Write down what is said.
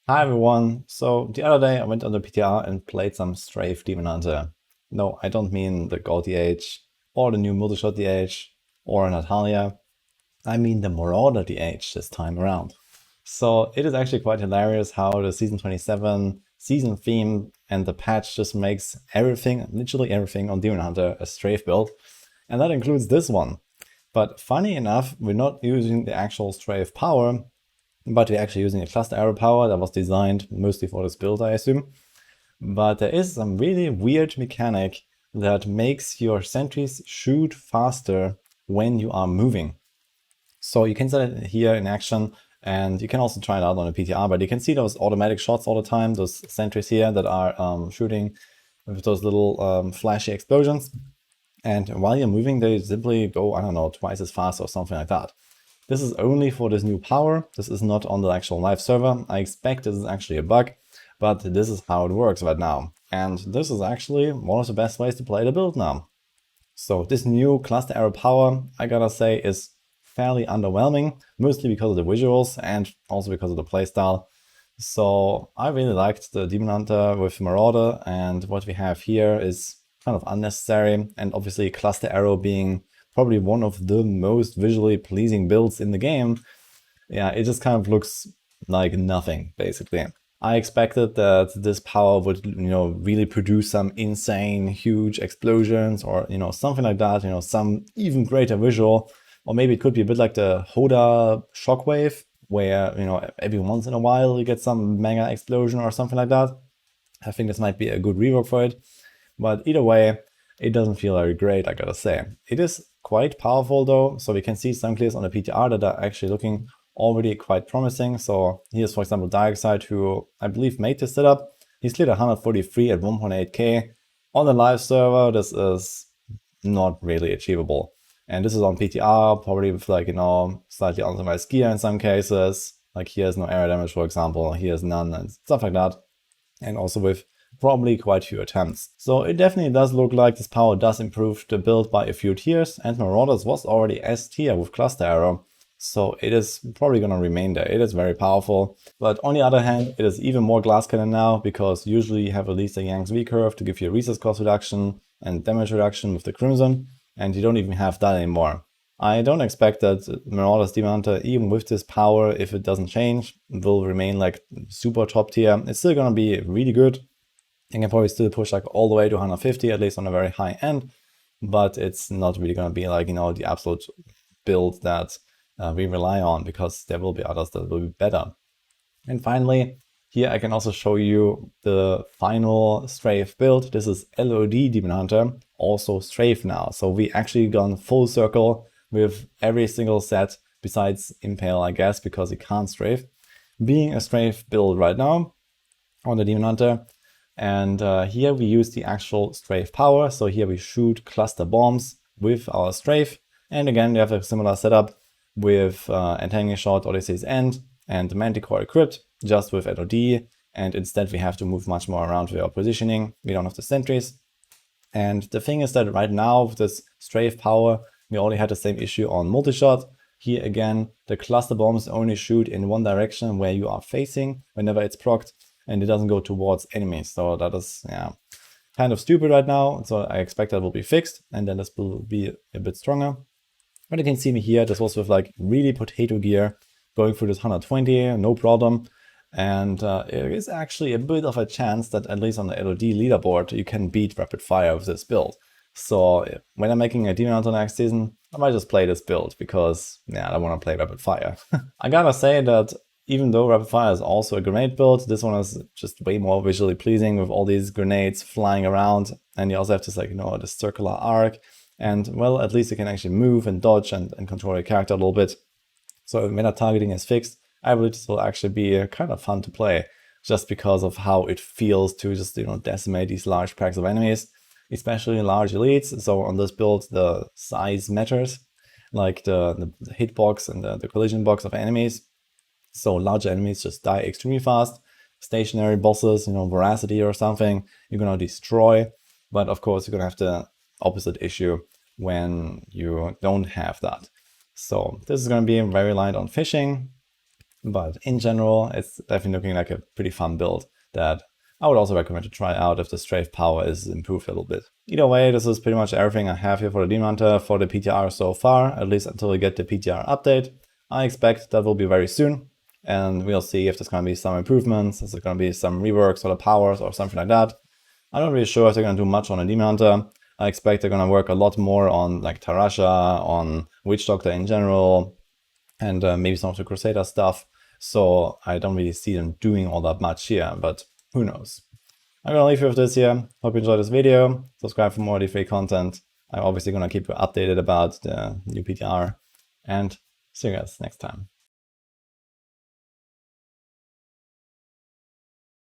Hi everyone! So the other day I went on the PTR and played some Strafe Demon Hunter. No, I don't mean the Gold DH, or the new multi-shot DH, or Natalia. I mean the Marauder DH this time around. So it is actually quite hilarious how the Season 27 season theme and the patch just makes everything, literally everything on Demon Hunter a Strafe build. And that includes this one. But funny enough, we're not using the actual Strafe power, but we're actually using a cluster arrow power that was designed mostly for this build, I assume. But there is some really weird mechanic that makes your sentries shoot faster when you are moving. So you can set it here in action, and you can also try it out on a PTR, but you can see those automatic shots all the time, those sentries here that are shooting with those little flashy explosions. And while you're moving, they simply go, I don't know, twice as fast or something like that. This is only for this new power. This is not on the actual live server. I expect this is actually a bug, but this is how it works right now. And this is actually one of the best ways to play the build now. So this new cluster arrow power, I gotta say, is fairly underwhelming, mostly because of the visuals and also because of the playstyle. So I really liked the Demon Hunter with Marauder, and what we have here is kind of unnecessary, and obviously cluster arrow being probably one of the most visually pleasing builds in the game, yeah, it just kind of looks like nothing, basically. I expected that this power would, really produce some insane, huge explosions or, something like that, some even greater visual. Or maybe it could be a bit like the Hoda Shockwave, where, every once in a while you get some mega explosion or something like that. I think this might be a good rework for it. But either way, it doesn't feel very great, I gotta say. It is quite powerful though, so we can see some clears on the PTR that are actually looking already quite promising. So here's, for example, Darkside, who I believe made this setup. He's cleared 143 at 1.8k. On the live server, this is not really achievable. And this is on PTR, probably with like, slightly optimized gear in some cases. Like here's no area damage, for example, here's none and stuff like that. And also with probably quite few attempts. So it definitely does look like this power does improve the build by a few tiers, and Marauders was already S tier with cluster arrow, so it is probably gonna remain there. It is very powerful, but on the other hand, it is even more glass cannon now, because usually you have at least a Yang's V curve to give you a resource cost reduction and damage reduction with the Crimson, and you don't even have that anymore. I don't expect that Marauders Demon Hunter, even with this power, if it doesn't change, will remain like super top tier. It's still gonna be really good. You can probably still push like all the way to 150, at least on a very high end, but it's not really going to be like, the absolute build that we rely on, because there will be others that will be better. And finally, here I can also show you the final Strafe build. This is LoD Demon Hunter, also Strafe now. So we actually gone full circle with every single set besides Impale, I guess, because it can't Strafe, being a Strafe build right now on the Demon Hunter. And here we use the actual Strafe power. So here we shoot cluster bombs with our Strafe. And again, we have a similar setup with Entangling Shot, Odyssey's End, and Manticore equipped, just with LOD. And instead we have to move much more around with our positioning. We don't have the sentries. And the thing is that right now with this Strafe power, we only had the same issue on multi-shot. Here again, the cluster bombs only shoot in one direction where you are facing whenever it's procced, and it doesn't go towards enemies. So that is, kind of stupid right now. So I expect that will be fixed, and then this will be a bit stronger. But you can see me here, this was with like really potato gear, going through this 120, no problem. And there is actually a bit of a chance that at least on the LOD leaderboard, you can beat rapid fire with this build. So when I'm making a Demon Hunter next season, I might just play this build, because I don't want to play rapid fire. I gotta say that even though rapid fire is also a grenade build, this one is just way more visually pleasing with all these grenades flying around. And you also have this, like, this circular arc. And well, at least you can actually move and dodge and control your character a little bit. So meta targeting is fixed. I believe this will actually be kind of fun to play, just because of how it feels to just, decimate these large packs of enemies, especially large elites. So on this build, the size matters, like the hitbox and the collision box of enemies. So larger enemies just die extremely fast. Stationary bosses, Veracity or something, you're gonna destroy. But of course, you're gonna have the opposite issue when you don't have that. So this is gonna be very light on fishing. But in general, it's definitely looking like a pretty fun build that I would also recommend to try out if the Strafe power is improved a little bit. Either way, this is pretty much everything I have here for the Demon Hunter for the PTR so far, at least until we get the PTR update. I expect that will be very soon, and we'll see if there's going to be some improvements, is there going to be some reworks for the powers or something like that. I'm not really sure if they're going to do much on the Demon Hunter. I expect they're going to work a lot more on like Tarasha, on Witch Doctor in general, and maybe some of the Crusader stuff. So I don't really see them doing all that much here, but who knows. I'm going to leave you with this here. Hope you enjoyed this video. Subscribe for more free content. I'm obviously going to keep you updated about the new PTR. And see you guys next time.